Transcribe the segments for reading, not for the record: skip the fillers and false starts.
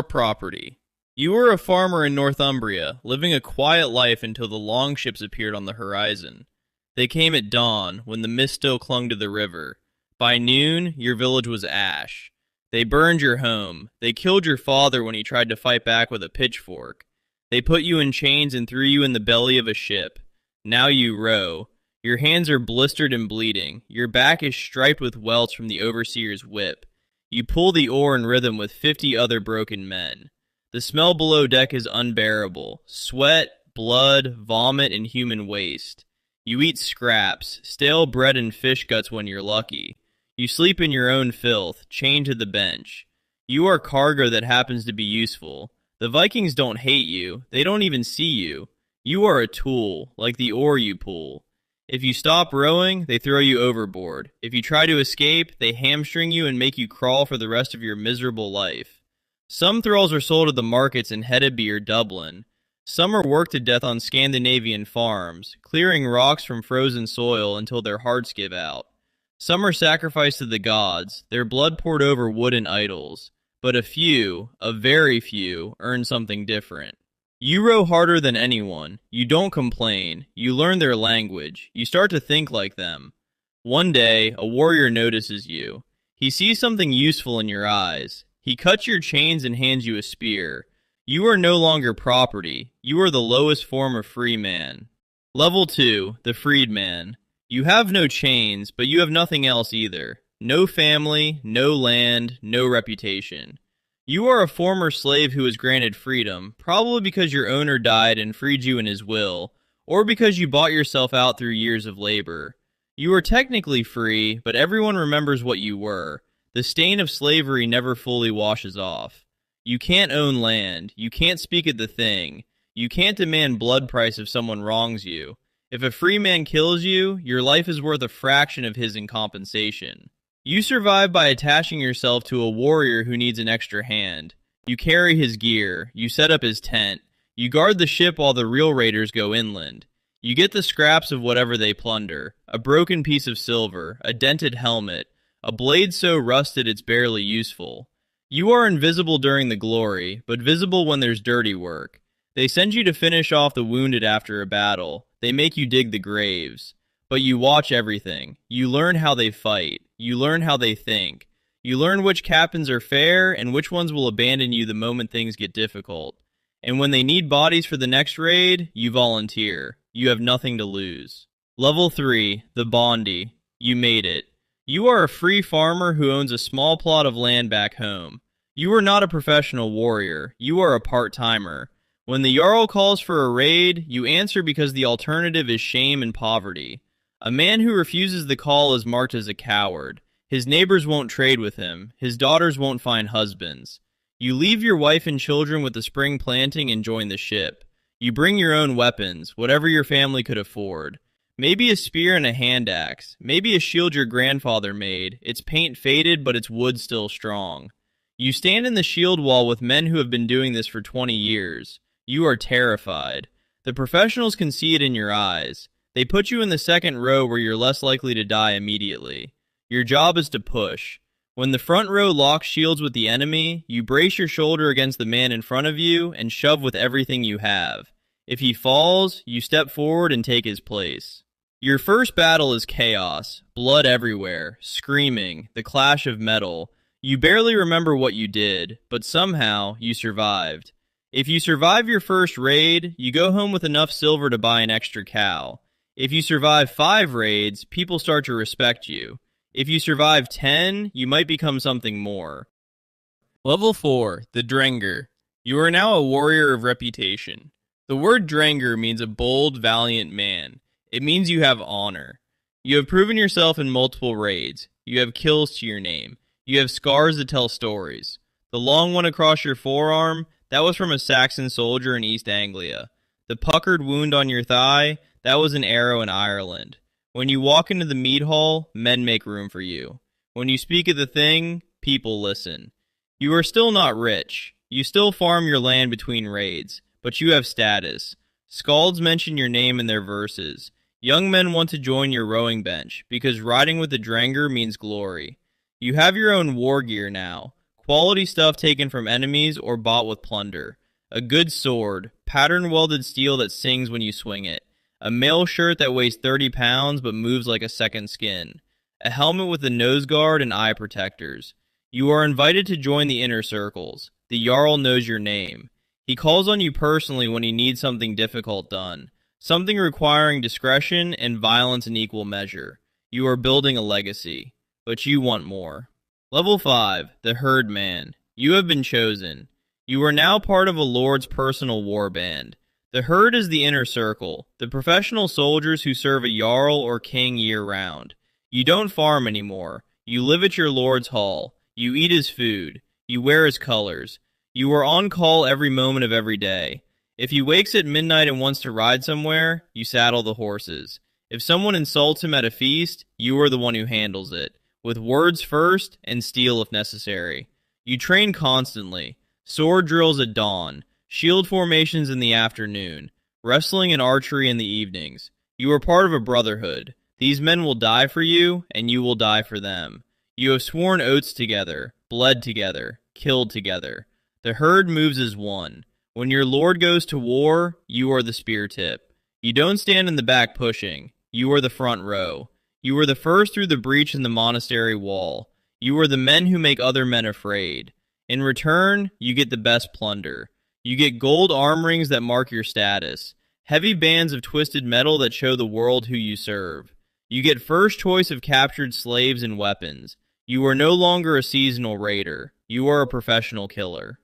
Property. You were a farmer in Northumbria, living a quiet life until the longships appeared on the horizon. They came at dawn, when the mist still clung to the river. By noon, your village was ash. They burned your home. They killed your father when he tried to fight back with a pitchfork. They put you in chains and threw you in the belly of a ship. Now you row. Your hands are blistered and bleeding. Your back is striped with welts from the overseer's whip. You pull the oar in rhythm with 50 other broken men. The smell below deck is unbearable. Sweat, blood, vomit, and human waste. You eat scraps, stale bread and fish guts when you're lucky. You sleep in your own filth, chained to the bench. You are cargo that happens to be useful. The Vikings don't hate you. They don't even see you. You are a tool, like the oar you pull. If you stop rowing, they throw you overboard. If you try to escape, they hamstring you and make you crawl for the rest of your miserable life. Some thralls are sold at the markets in Hedeby or Dublin. Some are worked to death on Scandinavian farms, clearing rocks from frozen soil until their hearts give out. Some are sacrificed to the gods, their blood poured over wooden idols. But a few, a very few, earn something different. You row harder than anyone. You don't complain. You learn their language. You start to think like them. One day, a warrior notices you. He sees something useful in your eyes. He cuts your chains and hands you a spear. You are no longer property. You are the lowest form of free man. Level 2, the freedman. You have no chains, but you have nothing else either. No family, no land, no reputation. You are a former slave who was granted freedom, probably because your owner died and freed you in his will, or because you bought yourself out through years of labor. You are technically free, but everyone remembers what you were. The stain of slavery never fully washes off. You can't own land. You can't speak at the thing. You can't demand blood price if someone wrongs you. If a free man kills you, your life is worth a fraction of his in compensation. You survive by attaching yourself to a warrior who needs an extra hand. You carry his gear. You set up his tent. You guard the ship while the real raiders go inland. You get the scraps of whatever they plunder. A broken piece of silver, a dented helmet, a blade so rusted it's barely useful. You are invisible during the glory, but visible when there's dirty work. They send you to finish off the wounded after a battle. They make you dig the graves. But you watch everything. You learn how they fight. You learn how they think. You learn which captains are fair and which ones will abandon you the moment things get difficult. And when they need bodies for the next raid, you volunteer. You have nothing to lose. Level 3, the Bondi. You made it. You are a free farmer who owns a small plot of land back home. You are not a professional warrior. You are a part-timer. When the Jarl calls for a raid, you answer because the alternative is shame and poverty. A man who refuses the call is marked as a coward. His neighbors won't trade with him. His daughters won't find husbands. You leave your wife and children with the spring planting and join the ship. You bring your own weapons, whatever your family could afford. Maybe a spear and a hand axe. Maybe a shield your grandfather made. Its paint faded, but its wood still strong. You stand in the shield wall with men who have been doing this for 20 years. You are terrified. The professionals can see it in your eyes. They put you in the second row where you're less likely to die immediately. Your job is to push. When the front row locks shields with the enemy, you brace your shoulder against the man in front of you and shove with everything you have. If he falls, you step forward and take his place. Your first battle is chaos, blood everywhere, screaming, the clash of metal. You barely remember what you did, but somehow you survived. If you survive your first raid, you go home with enough silver to buy an extra cow. If you survive 5 raids, people start to respect you. If you survive 10, you might become something more. Level 4, the Drenger. You are now a warrior of reputation. The word Drenger means a bold, valiant man. It means you have honor. You have proven yourself in multiple raids. You have kills to your name. You have scars that tell stories. The long one across your forearm, that was from a Saxon soldier in East Anglia. The puckered wound on your thigh, that was an arrow in Ireland. When you walk into the mead hall, men make room for you. When you speak of the thing, people listen. You are still not rich. You still farm your land between raids, but you have status. Skalds mention your name in their verses. Young men want to join your rowing bench, because riding with the Drenger means glory. You have your own war gear now. quality stuff taken from enemies or bought with plunder. A good sword, pattern-welded steel that sings when you swing it. A mail shirt that weighs 30 pounds but moves like a second skin. A helmet with a nose guard and eye protectors. You are invited to join the inner circles. The Jarl knows your name. He calls on you personally when he needs something difficult done. Something requiring discretion and violence in equal measure. You are building a legacy. But you want more. Level 5, the Herdman. You have been chosen. You are now part of a lord's personal war band. The herd is the inner circle, the professional soldiers who serve a jarl or king year-round. You don't farm anymore. You live at your lord's hall. You eat his food. You wear his colors. You are on call every moment of every day. If he wakes at midnight and wants to ride somewhere, you saddle the horses. If someone insults him at a feast, you are the one who handles it, with words first and steel if necessary. You train constantly. Sword drills at dawn, shield formations in the afternoon, wrestling and archery in the evenings. You are part of a brotherhood. These men will die for you, and you will die for them. You have sworn oaths together, bled together, killed together. The herd moves as one. When your lord goes to war, you are the spear tip. You don't stand in the back pushing. You are the front row. You are the first through the breach in the monastery wall. You are the men who make other men afraid. In return, you get the best plunder. You get gold arm rings that mark your status, heavy bands of twisted metal that show the world who you serve. You get first choice of captured slaves and weapons. You are no longer a seasonal raider. You are a professional killer.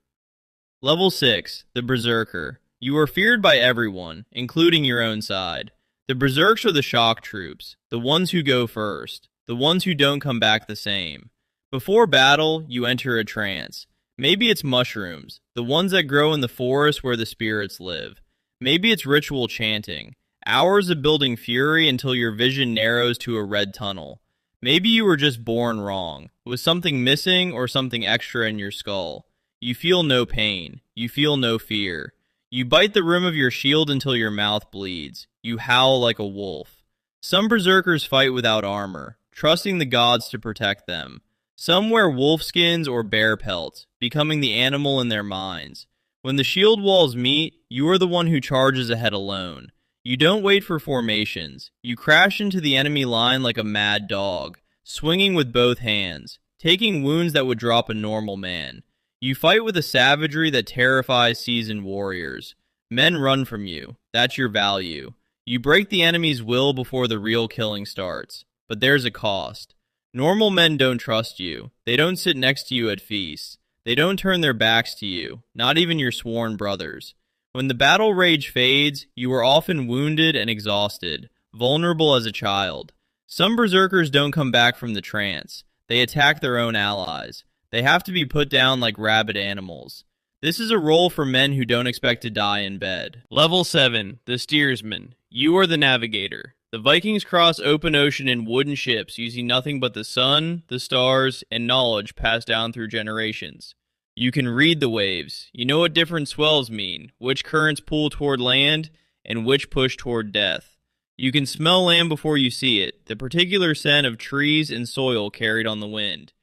Level 6, the Berserker. You are feared by everyone, including your own side. The Berserks are the shock troops, the ones who go first, the ones who don't come back the same. Before battle, you enter a trance. Maybe it's mushrooms, the ones that grow in the forest where the spirits live. Maybe it's ritual chanting, hours of building fury until your vision narrows to a red tunnel. Maybe you were just born wrong, with something missing or something extra in your skull. You feel no pain. You feel no fear. You bite the rim of your shield until your mouth bleeds. You howl like a wolf. Some berserkers fight without armor, trusting the gods to protect them. Some wear wolf skins or bear pelts, becoming the animal in their minds. When the shield walls meet, you are the one who charges ahead alone. You don't wait for formations. You crash into the enemy line like a mad dog, swinging with both hands, taking wounds that would drop a normal man. You fight with a savagery that terrifies seasoned warriors. Men run from you. That's your value. You break the enemy's will before the real killing starts. But there's a cost. Normal men don't trust you. They don't sit next to you at feasts. They don't turn their backs to you, not even your sworn brothers. When the battle rage fades, you are often wounded and exhausted, vulnerable as a child. Some berserkers don't come back from the trance. They attack their own allies. They have to be put down like rabid animals. This is a role for men who don't expect to die in bed. Level 7, the Steersman. You are the navigator. The Vikings cross open ocean in wooden ships using nothing but the sun, the stars, and knowledge passed down through generations. You can read the waves. You know what different swells mean, which currents pull toward land, and which push toward death. You can smell land before you see it, the particular scent of trees and soil carried on the wind.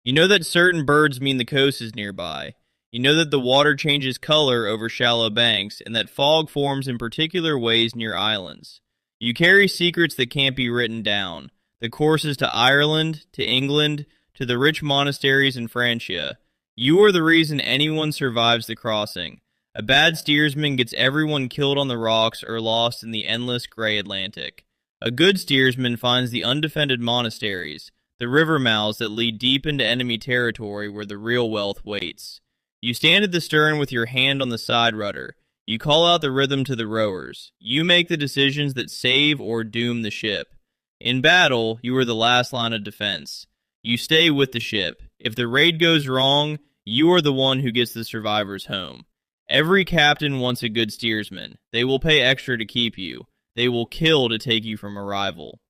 You know that certain birds mean the coast is nearby. You know that the water changes color over shallow banks, and that fog forms in particular ways near islands. You carry secrets that can't be written down, the courses to Ireland, to England, to the rich monasteries in Francia. You are the reason anyone survives the crossing. A bad steersman gets everyone killed on the rocks or lost in the endless gray Atlantic. A good steersman finds the undefended monasteries, the river mouths that lead deep into enemy territory where the real wealth waits. You stand at the stern with your hand on the side rudder. You call out the rhythm to the rowers. You make the decisions that save or doom the ship. In battle, you are the last line of defense. You stay with the ship. If the raid goes wrong, you are the one who gets the survivors home. Every captain wants a good steersman. They will pay extra to keep you. They will kill to take you from a rival.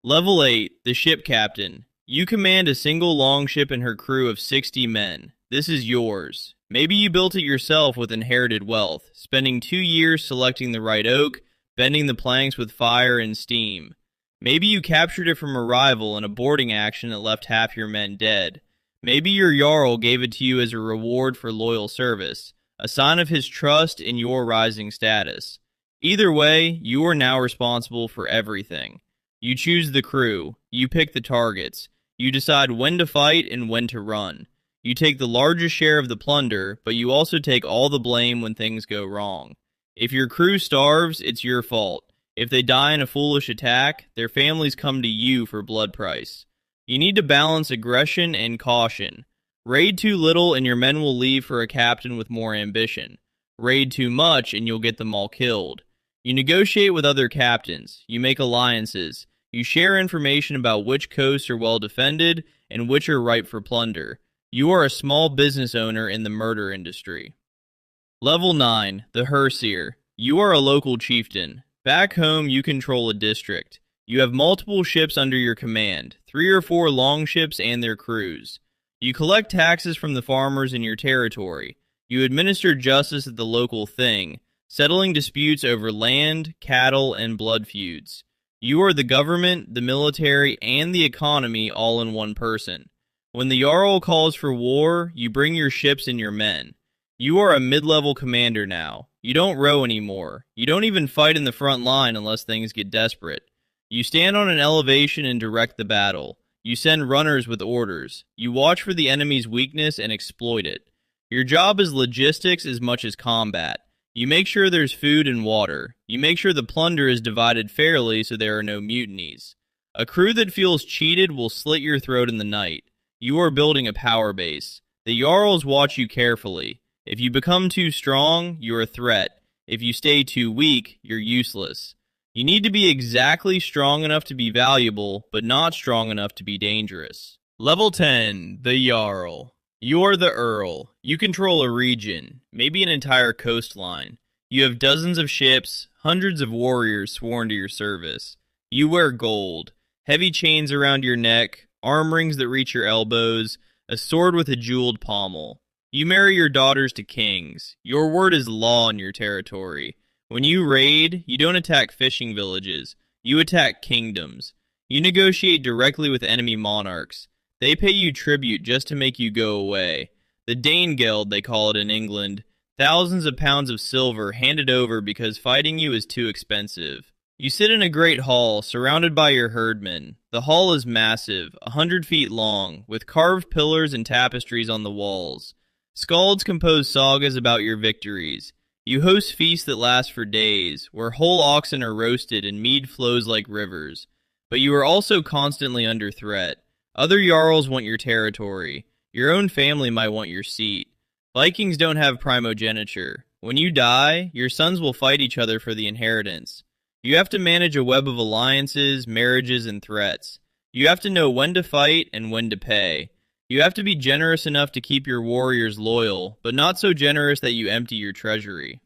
Level 8, the ship captain. You command a single longship and her crew of 60 men. This is yours. Maybe you built it yourself with inherited wealth, spending 2 years selecting the right oak, bending the planks with fire and steam. Maybe you captured it from a rival in a boarding action that left half your men dead. Maybe your Jarl gave it to you as a reward for loyal service, a sign of his trust in your rising status. Either way, you are now responsible for everything. You choose the crew, you pick the targets, you decide when to fight and when to run. You take the largest share of the plunder, but you also take all the blame when things go wrong. If your crew starves, it's your fault. If they die in a foolish attack, their families come to you for blood price. You need to balance aggression and caution. Raid too little and your men will leave for a captain with more ambition. Raid too much and you'll get them all killed. You negotiate with other captains. You make alliances. You share information about which coasts are well defended and which are ripe for plunder. You are a small business owner in the murder industry. Level 9, the Herseer. You are a local chieftain. Back home, you control a district. You have multiple ships under your command, 3 or 4 longships and their crews. You collect taxes from the farmers in your territory. You administer justice at the local thing, settling disputes over land, cattle, and blood feuds. You are the government, the military, and the economy all in one person. When the Jarl calls for war, you bring your ships and your men. You are a mid-level commander now. You don't row anymore. You don't even fight in the front line unless things get desperate. You stand on an elevation and direct the battle. You send runners with orders. You watch for the enemy's weakness and exploit it. Your job is logistics as much as combat. You make sure there's food and water. You make sure the plunder is divided fairly so there are no mutinies. A crew that feels cheated will slit your throat in the night. You are building a power base. The Jarls watch you carefully. If you become too strong, you're a threat. If you stay too weak, you're useless. You need to be exactly strong enough to be valuable, but not strong enough to be dangerous. Level 10, the Jarl. You're the Earl. You control a region, maybe an entire coastline. You have dozens of ships, hundreds of warriors sworn to your service. You wear gold, heavy chains around your neck, arm rings that reach your elbows, a sword with a jeweled pommel. You marry your daughters to kings. Your word is law in your territory. When you raid, you don't attack fishing villages. You attack kingdoms. You negotiate directly with enemy monarchs. They pay you tribute just to make you go away. The Danegeld, they call it in England. Thousands of pounds of silver handed over because fighting you is too expensive. You sit in a great hall, surrounded by your herdmen. The hall is massive, 100 feet long, with carved pillars and tapestries on the walls. Skalds compose sagas about your victories. You host feasts that last for days, where whole oxen are roasted and mead flows like rivers. But you are also constantly under threat. Other Jarls want your territory. Your own family might want your seat. Vikings don't have primogeniture. When you die, your sons will fight each other for the inheritance. You have to manage a web of alliances, marriages, and threats. You have to know when to fight and when to pay. You have to be generous enough to keep your warriors loyal, but not so generous that you empty your treasury.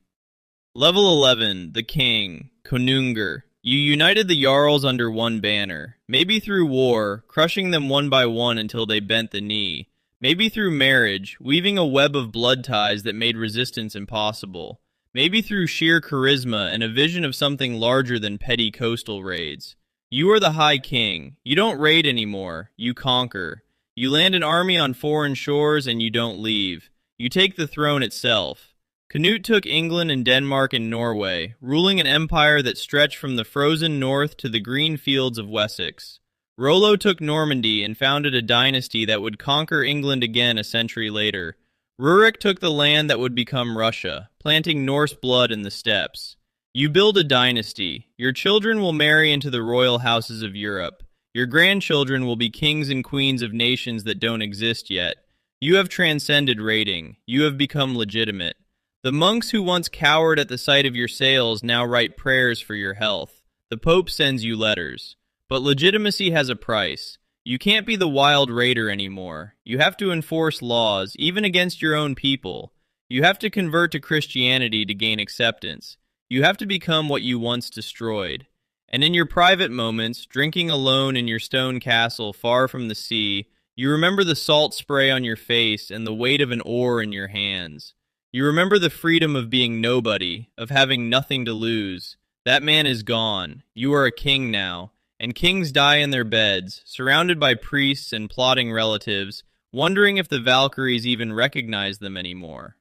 Level 11, the King, Konungur. You united the Jarls under one banner, maybe through war, crushing them one by one until they bent the knee, maybe through marriage, weaving a web of blood ties that made resistance impossible, maybe through sheer charisma and a vision of something larger than petty coastal raids. You are the High King. You don't raid anymore, you conquer. You land an army on foreign shores and you don't leave. You take the throne itself. Canute took England and Denmark and Norway, ruling an empire that stretched from the frozen north to the green fields of Wessex. Rollo took Normandy and founded a dynasty that would conquer England again a century later. Rurik took the land that would become Russia, planting Norse blood in the steppes. You build a dynasty. Your children will marry into the royal houses of Europe. Your grandchildren will be kings and queens of nations that don't exist yet. You have transcended raiding. You have become legitimate. The monks who once cowered at the sight of your sails now write prayers for your health. The Pope sends you letters. But legitimacy has a price. You can't be the wild raider anymore. You have to enforce laws, even against your own people. You have to convert to Christianity to gain acceptance. You have to become what you once destroyed. And in your private moments, drinking alone in your stone castle far from the sea, you remember the salt spray on your face and the weight of an oar in your hands. You remember the freedom of being nobody, of having nothing to lose. That man is gone. You are a king now, and kings die in their beds, surrounded by priests and plotting relatives, wondering if the Valkyries even recognize them anymore.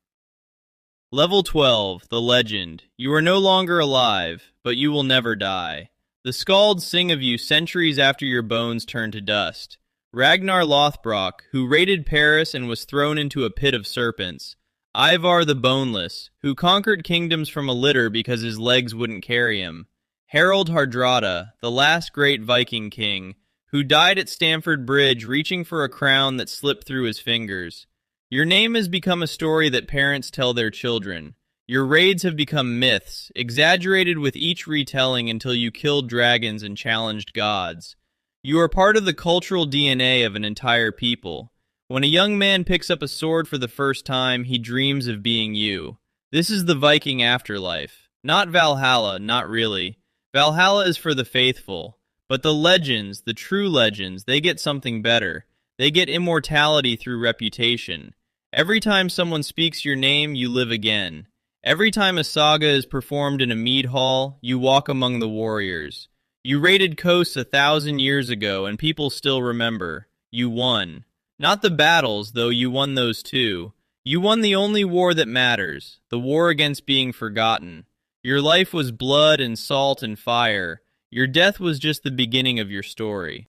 Level 12, The Legend. You are no longer alive, but you will never die. The Skalds sing of you centuries after your bones turn to dust. Ragnar Lothbrok, who raided Paris and was thrown into a pit of serpents. Ivar the Boneless, who conquered kingdoms from a litter because his legs wouldn't carry him. Harald Hardrada, the last great Viking king, who died at Stamford Bridge reaching for a crown that slipped through his fingers. Your name has become a story that parents tell their children. Your raids have become myths, exaggerated with each retelling until you killed dragons and challenged gods. You are part of the cultural DNA of an entire people. When a young man picks up a sword for the first time, he dreams of being you. This is the Viking afterlife. Not Valhalla, not really. Valhalla is for the faithful. But the legends, the true legends, they get something better. They get immortality through reputation. Every time someone speaks your name, you live again. Every time a saga is performed in a mead hall, you walk among the warriors. You raided coasts 1,000 years ago, and people still remember. You won. Not the battles, though you won those too. You won the only war that matters, the war against being forgotten. Your life was blood and salt and fire. Your death was just the beginning of your story.